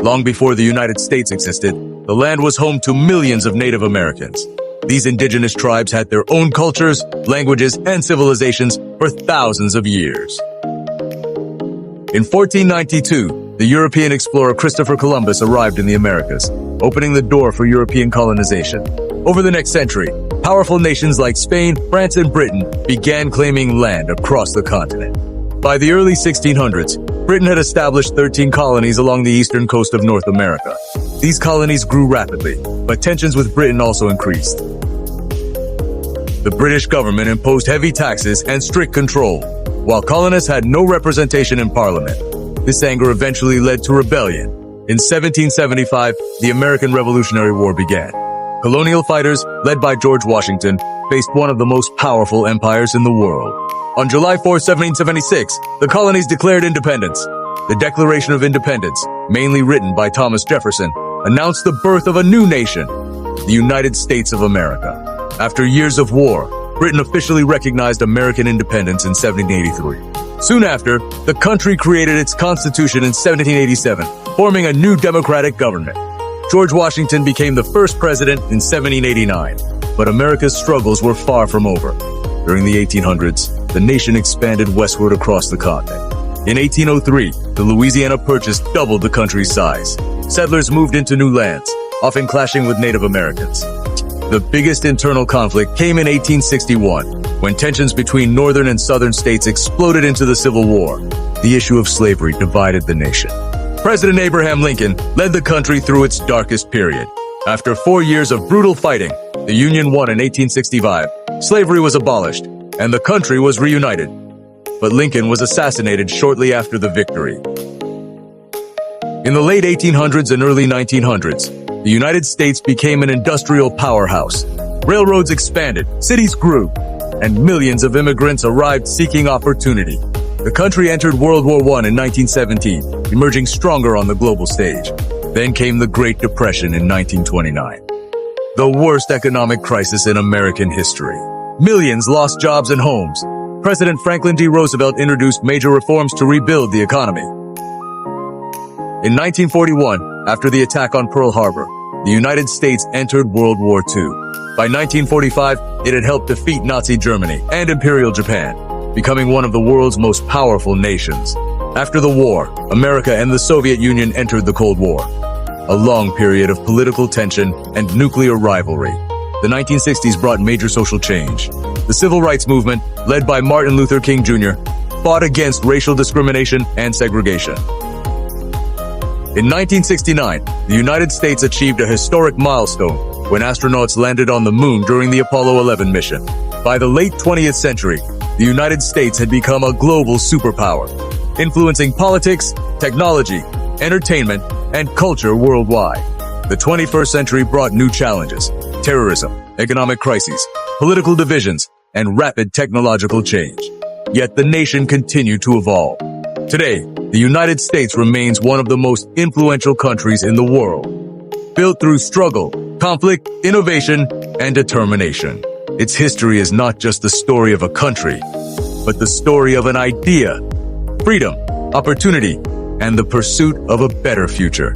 Long before the United States existed, the land was home to millions of Native Americans. These indigenous tribes had their own cultures, languages, and civilizations for thousands of years. In 1492, the European explorer Christopher Columbus arrived in the Americas, opening the door for European colonization. Over the next century, powerful nations like Spain, France, and Britain began claiming land across the continent. By the early 1600s, Britain had established 13 colonies along the eastern coast of North America. These colonies grew rapidly, but tensions with Britain also increased. The British government imposed heavy taxes and strict control, while colonists had no representation in Parliament. This anger eventually led to rebellion. In 1775, the American Revolutionary War began. Colonial fighters, led by George Washington, faced one of the most powerful empires in the world. On July 4, 1776, the colonies declared independence. The Declaration of Independence, mainly written by Thomas Jefferson, announced the birth of a new nation, the United States of America. After years of war, Britain officially recognized American independence in 1783. Soon after, the country created its Constitution in 1787, forming a new democratic government. George Washington became the first president in 1789, but America's struggles were far from over. During the 1800s, the nation expanded westward across the continent. In 1803, the Louisiana Purchase doubled the country's size. Settlers moved into new lands, often clashing with Native Americans. The biggest internal conflict came in 1861, when tensions between northern and southern states exploded into the Civil War. The issue of slavery divided the nation. President Abraham Lincoln led the country through its darkest period. After 4 years of brutal fighting, the Union won in 1865. Slavery was abolished, and the country was reunited. But Lincoln was assassinated shortly after the victory. In the late 1800s and early 1900s, the United States became an industrial powerhouse. Railroads expanded, cities grew, and millions of immigrants arrived seeking opportunity. The country entered World War I in 1917, emerging stronger on the global stage. Then came the Great Depression in 1929, the worst economic crisis in American history. Millions lost jobs and homes. President Franklin D. Roosevelt introduced major reforms to rebuild the economy. In 1941, after the attack on Pearl Harbor, the United States entered World War II. By 1945, it had helped defeat Nazi Germany and Imperial Japan, becoming one of the world's most powerful nations. After the war, America and the Soviet Union entered the Cold War, a long period of political tension and nuclear rivalry. The 1960s brought major social change. The Civil Rights Movement, led by Martin Luther King Jr., fought against racial discrimination and segregation. In 1969, the United States achieved a historic milestone when astronauts landed on the moon during the Apollo 11 mission. By the late 20th century, the United States had become a global superpower, influencing politics, technology, entertainment, and culture worldwide. The 21st century brought new challenges: terrorism, economic crises, political divisions, and rapid technological change. Yet the nation continued to evolve. Today, the United States remains one of the most influential countries in the world. Built through struggle, conflict, innovation, and determination. Its history is not just the story of a country, but the story of an idea, freedom, opportunity, and the pursuit of a better future.